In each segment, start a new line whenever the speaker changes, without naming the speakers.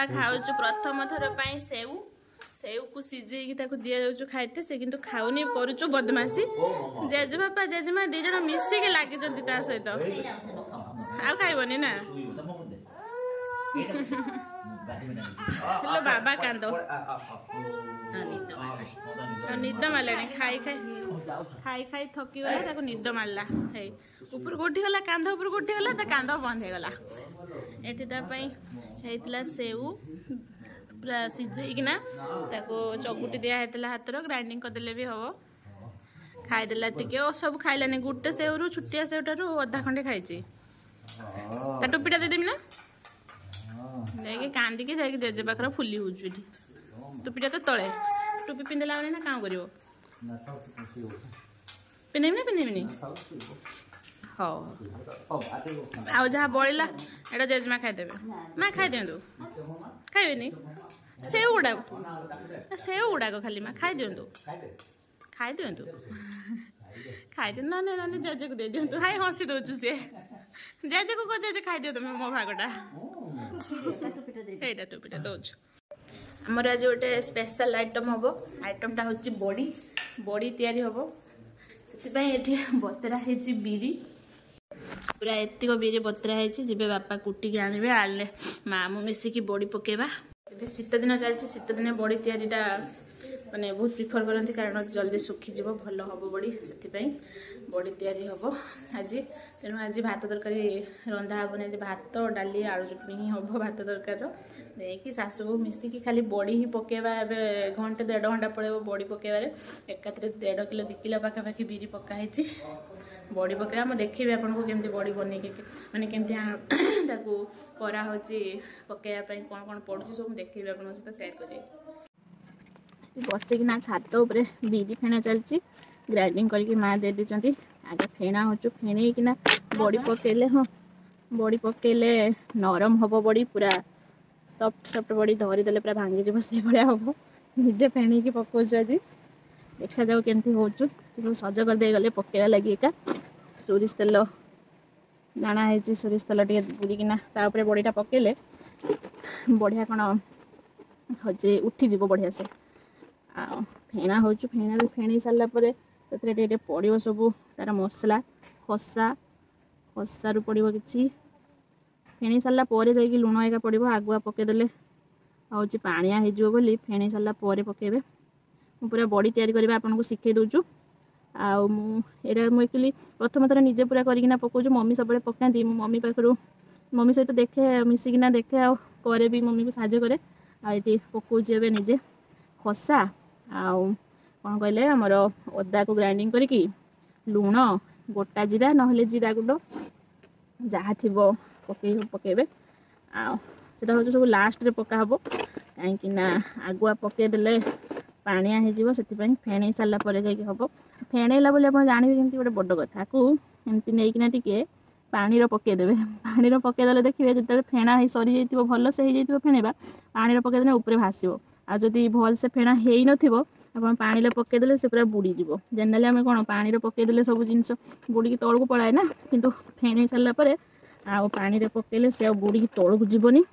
खाऊचु प्रथम थर पाई सेऊ सेऊ को सिझेकी ताको दिया जाउचु खाइते से किंतु खाउनी करूचु बदमाशी जेजेबापा जेजेमा दी जण मिसिके लागि जंती ता सहित आ खाइबनी ना हेलो बाबा कांदो निद मारलानी खाई खाई खाई खाई थकी गला ताको निद मारला हे ऊपर उठी गला कांध ऊपर उठी गला ता कांध बंद हे गला एठी ता पई हेतला सेऊ पूरा सिझेकिना ताको चकुटी दिया हेतला हातर ग्राइंडिंग कर देले भी हबो खाई देला टिके ओ सब खाइलानी गुटे सेउरु छुटिया सेउटारु अधा खंडे खाइची ता टोपीटा दे देमी ना देखे कांदी के जाके जेजे पाखर फुली होउछु टोपीटा तो तळे टोपी पिंदला ना काम करिवो पिंदेमी हाँ आउ जहाँ बड़ा एटा जेजमा खाईदेवे माँ खाई दिंतु खाइबेनी सेव गुड़ाक खाली माँ खाई दिंतु खाई दिंतु ना जेजे को दे दिंतु हाई हसी दौचु सी जेजे को जेजे खाई दियो तुम मो भागटा एटा टोपीटा दौचु आमर आज गोटे स्पेशल आइटम हम आइटमटा हूँ बड़ी बड़ी तैयारी हम से बतरा है बिरी पूरा एतिक बिरी बतरा है जीवे बापा कुटिकी आनबे आने माँ मु मिसिकी बड़ी पकेबा शीत दिन चलती शीत दिन बड़ी तैयारीटा माने बहुत प्रिफर करती कारण जल्दी सुखीज भल हम बड़ी से बड़ी तैयारी हम आज तेणु आज भात तरकारी रंधा हेनी भात डाली आलू चटनी ही हम भात तरकार देखिए शाशु बो मिसिकी खाली बड़ी ही पकेबा घंटे 1.5 घंटा पड़े बड़ी पकेबारे एकाथरे 1.5 किलो 2 किलो पाखापाखि बिरी पकाई बड़ी पकेबा मुझे देखी आपको केमती बड़ी बन माने केमती करा पकेबाई कौन कौन पड़ू सब देखी आप सहित सेयार करें बसिकिना छात उपरे बिरी फेणा चलती ग्राइंडिंग करके माँ दे दी आगे फेणा हो फेणेकिना बड़ी पकेले हाँ बड़ी पकेले नरम हम बड़ी पूरा सफ्ट सफ्ट बड़ी धरीदे पूरा भांगी से भाया हम निजे फेणेकी पकाऊँ आज देखा जाऊ केमती हो सब सज करदे गले पकेवा लगी एका सोरिष तेल जाना है सोरिष तेल टे बुड़ीकिना तापर बड़ीटा पकेले बढ़िया कौन हे उठीज बढ़िया से फेणा हो फेणी सारा से पड़ो सब तार मसला खसा खसारू पड़ो कि फेणी सारा जा लुण एका पड़ो आगुआ पकईदे हूँ पाणिया हो फेणी सारा पकेबे पूरा बड़ी तैयारी करवा आपको शिखे दूचु आटा मुझे प्रथम थर निजे पूरा करना पकाऊँ मम्मी सब पकाती मम्मी पाखर मम्मी सहित देखे मिसिकिना देखे आए भी मम्मी को साहाଯ୍य करे आईटी पकाऊँ एवं निजे खसा आउ कौन कहले आमर अदा को ग्राइंडिंग करके लुण गोटा जीरा नहले जीरा गुंड जहाँ थी पकेबे आटा हूँ सब लास्ट रे पका हम कहीं आगुआ पकईदे पाणिया हो फेणई सारापर हम फेणैला बोली आप जानवे केमती गोटे बड़ कथा को एमती नहीं टे पानी पकईदे पानी पकईदे देखिए जो फेणा सरी जा भल से हो फेणेबा पानी पकईदे ऊपर भाषो आदि भल से फेणा हो न आप पानी पकईदे से पूरा बुड़ीज जेनेली आम कौन पानी पकईदे सब जिनस बुड़ी तौक पलाए ना किंतु फेणई सारापर पानी पकईले से बुड़ी तौक जीवनी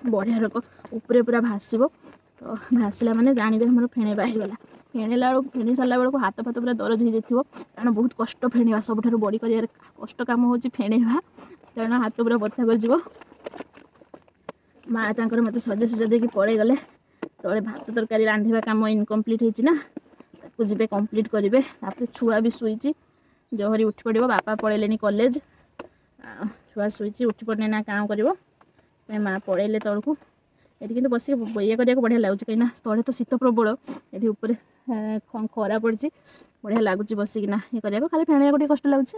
बढ़िया रोक ऊपर पूरा भाषो तो भाषला मैंने जानवे हमारे फेणेबा होगा फेणेला बेलू फेणी सारा बेलू हाथ फाथ पूरा दरज हो जाए कारण बहुत कष्ट फेणेबा सब बड़ी कर कष्ट कम हो फेणेबा कारण हाथ पूरा बथा कर माँ तर मत सजा सजा देकी पड़े गले तले भात तरकारी रांधिबा काम इनकम्प्लीट होना जी कम्प्लीट करेंगे तापर छुआ भी शुई जहरी उठी पड़ो बापा पड़े कॉलेज छुआ शुई उठी पड़ने ना काम कर माँ पड़े तौक ये कि बस ये करने बढ़िया लगुच कहीं तले तो शीत प्रबल ये ऊपर खरा पड़ी बढ़िया लगुच बसिकिना ये करने खाली फेणिया गोटे कष्ट लगुच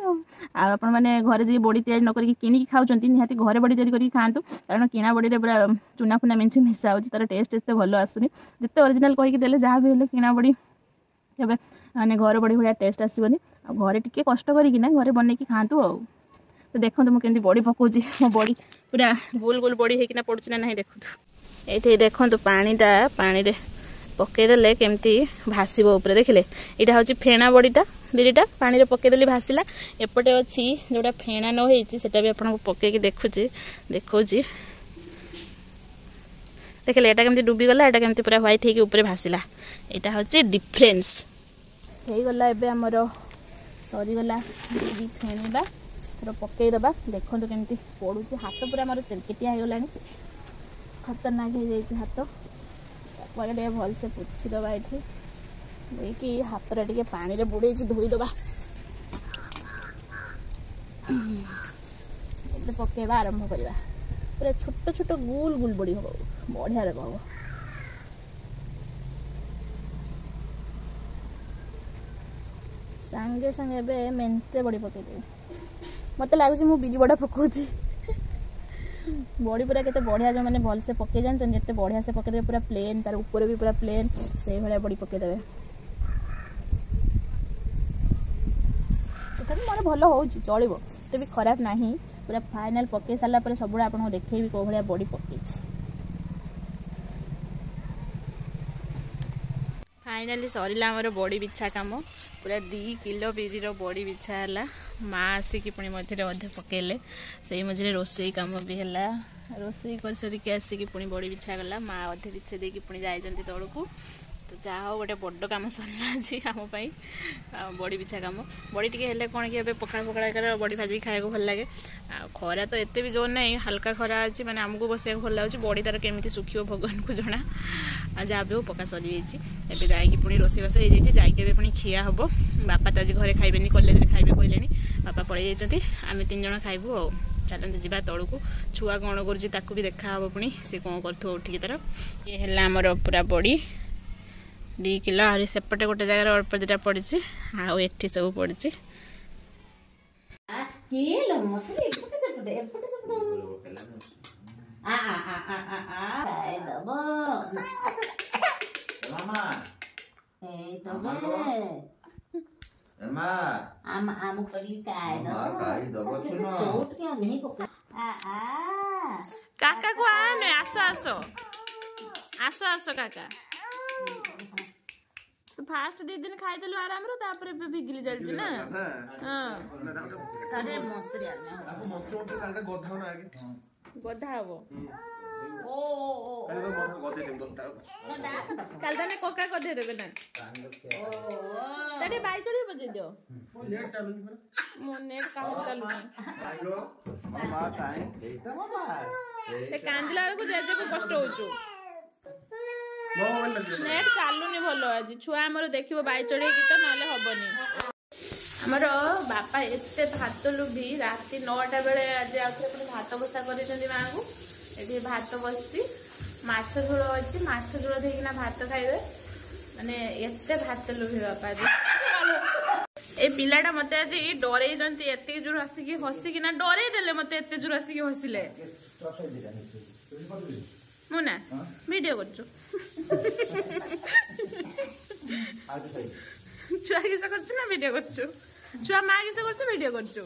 आप मैंने घरे जी बड़ी तैयारी नक कि खाऊँ निहाती घरे बड़ी तैयारी करके खातु कारण किणा बड़ी पूरा चूना फुना मेंची मिसा हो तार टेस्ट एत भल आसुनी जिते ओरिजिनल कहीकि देले जहाँ भी हेल्ले किणा बड़ी केवे मैंने घर बड़ी भाया टेस्ट आसबनी घरे टी कष्ट करना घरे बनई खातु तो देखो मुझे बड़ी पकाऊँ मो बड़ी पूरा गोल गोल बड़ी होना पड़ूँ ना देखो ये देखो पानीटा पानी रे पकईदे केमती भाषो ऊपर देखिले यहाँ हूँ फेणा बड़ीटा बिरीटा पानी रे पकईदे भाषला एपटे अच्छी जोटा फेणा न होता भी आपको पकईकी देखुची देखौची देखले एटा केमती डुबी गला एटा केमती पूरा व्हाइट हेकी ऊपर भासिला एटा होची डिफरेंस हे गला एबे हमर सरी गला बिरी फेणीबा थोड़ा पकई दबा देखंतु केमती पडुची हाथ पूरा हमर चलकेटिया हे गलानी खतरनाक हे जाई हाथ परे भल से पुछि दबा एठी देखि हाथ रे टिके पानी रे बुड़े की धोई दबा एते पकेबा आरंभ करबा पूरा छोट छोट गोल गोल बड़ी हो बढ़िया रे बाबू संगे संगे बे मेंचे बड़ी पके दे मते लागु छी मु बिरी बड़ा पकोची बड़ी पूरा केते बढ़िया जो माने भल से पके जान जते बढ़िया से पके दे पूरा प्लेन तार ऊपर भी पूरा प्लेन से भले बड़ी पके देबे तो मोर भलो होउची चलिबो ते भी खराब नाही पूरा फाइनल पके साला पर सबुडा आपन देखैबी को भलिया बड़ी पकेची फाइनली सरीला हमर बड़ी बिछा काम पूरा 2 किलो बिरीर बड़ी बिछा है माँ आसिकी पुणी मझे मध्य पकेले से मझे रोसई कम भी है रोसई कर सरिक आसिकी पुणी बड़ी बिछा गला माँ अधे बिछे देकी पुणी जाइछन्ति तळकू तो जहाँ गोटे बड़ कम सरला अच्छी आमपाई बड़ी बिछा कम बड़ी टी हेल्ले कौन कि पखाड़ पखाड़ बड़ी भाजी खाया भल लगे खरा तो एत भी जोर ना हल्का खरा अच्छी मैंने आमको बसैक भल लगे बड़ी तार केमी सुखी भगवान को जना जहाँ भी हो पका सरी जाइए जाकि पुणी रोसईबास हो जाइए पुणी खिया हम बापा तो आज घरे खाइबे कॉलेज में खाइबे कहले बापा पड़े जाइए आम 3 जन खाइबु आ चलते जा तौक छुआ कौन कर भी देखा हम पुणी सी कौन कर उठिक तार ये है आमर पूरा बड़ी 2 किलो आहरी सेपटे गोटे जगह अल्प दुटा पड़ी आठी सब पड़ी काका को आने आसो आसो आसो आसो काका तो फास्ट 2 दिन खाइदेलु आराम रो तापर पे भिगिली चलछि ना हां अरे मोतरी आने मोतरी काले गधा ना आगे गधा हबो ओ काले तो गधे देम 10 टाका काल तने कोका को दे देबे ना ओ तड़े बाई तोड़ी बजे दियो मो नेट चालू नहीं मो नेट का चालू नहीं हेलो मामा काहे एता बाबा ए कांदिला को जे को कष्ट होचो नेट चालू नहीं भलो आज छुआ हमर देखिबो बाई चढ़े की तो नाले हबनी हमर बापा एते भात लुभी राती 9टा बेले आज आखरे पुनी भात बसा करिसंदी मां को एठी भात बसची माछ झोल अछि माछ झोल देकिना भात खाइबे माने एते भात लुभी बापा जी ए पिलाटा मते आज डरे जंती एते जोर आसी की हसी किना डरे देले मते एते जोर आसी की हसिले मुना वीडियो करछु छुआ किस करछु ना वीडियो करछु छुआ माँ किस करछु वीडियो करछु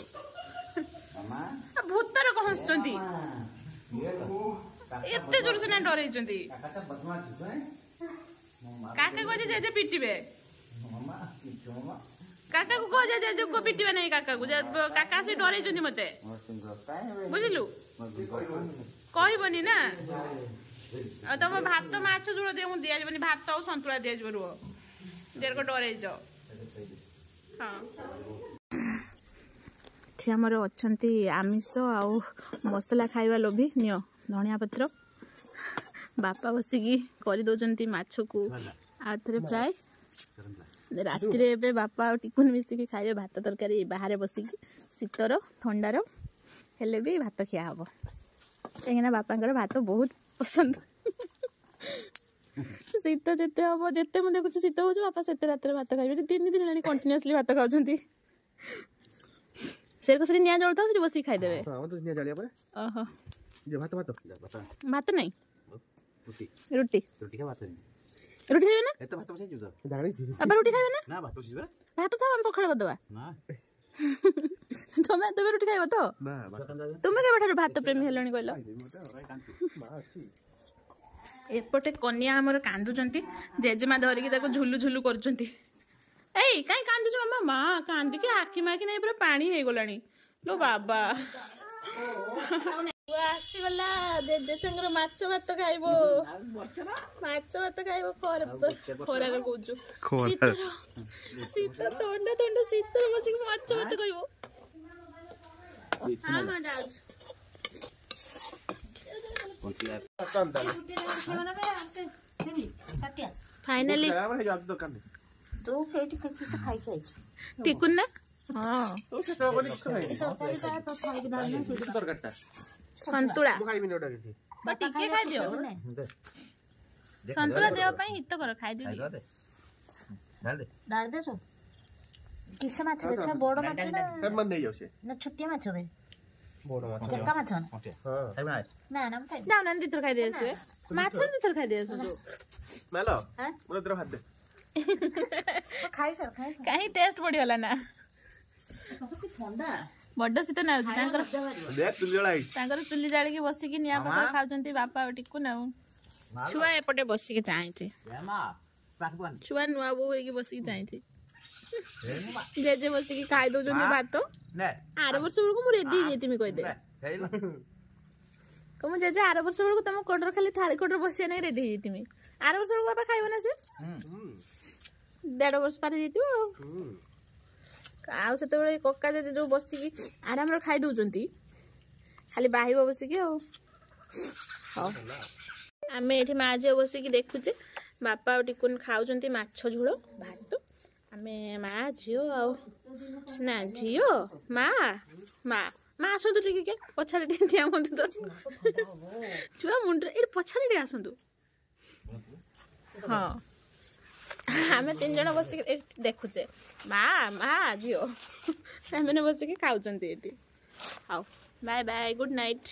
भूतर को हसचंती एते जोर से ना डरैचंती काका को जे पिटिबे काका को कह जे को पिटिबे नहीं काका को काका से डरैचंती मते बुझिलु कहबनी ना तुम भात माछ झोल दे दिया जाबनी भात और संतुला दिया जाब रुह देर को डरे जाओ हाँ आमर अच्छा आमिष आउ मसला खाइबा लोभी नियो धनिया पत्र बापा बसिकी कर दौरान माछ को आउे फ्राए राति रे बापा और टिकुन मिसिकी खाइबे भात तरकारी बाहर बसिकी शीतर ठंडार हेले भी भात खिया हम कहीं बापा भात बहुत पसंद शीत जिते हम जिते मुझे देखुची शीत हो बापा से रात भात खाइबे 3 दिन है कंटिन्यूअसली भात खाऊंती सेर को सरी निया जलता सरी बसी खाइ देबे हां तो निया जलिया पर ओहो जे भात भात नहीं रोटी का भात नहीं रोटी खाइबे ना एत भात बसाई जुदा दाड़ी थी अब रोटी खाइबे ना भात बसीबे भात था हम पखड़ कर देबा ना तुम्हें रोटी खाइबो तो ना तुम्हें के बैठा भात प्रेमी हेलणी कहलो एपटे कन्या हमर कांदुचंती जेजेमा धरिकी ताको झुलु झुलु करचंती ए काई कांदुच मामा मां कांदी के आखी माकी नै पूरा पानी हे गलानी लो बाबा ଛୁଆ ଆସିଗଲା ଜେଜେ ଚଙ୍ଗର ମାଛ ଭାତ ଖାଇବ ମାଛ ଭାତ ଖାଇବ ଖରାରେ କହୁଛୁ ଶୀତ ଥଣ୍ଡା ଥଣ୍ଡା ଶୀତରେ ବସିକି ମାଛ ଭାତ ଖାଇବ फाइनली टिकुन ना हाँ संतुला टिके खाई दियो संतुला देव ପାଇଁ हित कर खाई दियो डाल दे सो किस माछ बेच में बड़ माछ ना मन नहीं जाउ से ना छोटिया माछ बे बड़ माछ जक्का माछ हां खाई ना ना खाई ना ना दितर खाई दे से माछ दितर खाई दे सो तो मेलो मोर दितर हाथ दे खाई सर खाई काहे टेस्ट बडी होला ना ठंडा बड्ड शीत ना तांकर देख चुली जळाई तांकर चुली जाळी के बसी के निया पका खाउचंती बापा टिकु ना छुआ एपटे बसी के चाहि छुआ नुआ बो होई के बसी के चाहि जे बसी के खाई दो जंती भात आर वर्ष बेलको मु रेडी जेती मी कहि दे कम जे आर वर्ष बेलको तुम कोडर खाली थाली कोडर बसिया नै रेडी जेती मी आर वर्ष बेलको बापा खाइबो ना से 1.5 वर्ष पारे जेती आउ सेते बेले कक्का जे जो बसिकी आराम रे खाई दउचंती खाली बाहिबो बसिकी आ आमे एठी मा जे बसिकी देखुचे बापा और टिकुन खाउचंती माछ झुळो भात आमे मा जियो आ ना जियो मा मा मा आसंतु टिके के पछाडे टिया मते तो छुआ मुंड ए पछाडे टिया आसंतु हां हमें 3 जन बस देखुचे मा मा जियो हमें बस खाऊँ ये बाय बाय गुड नाइट।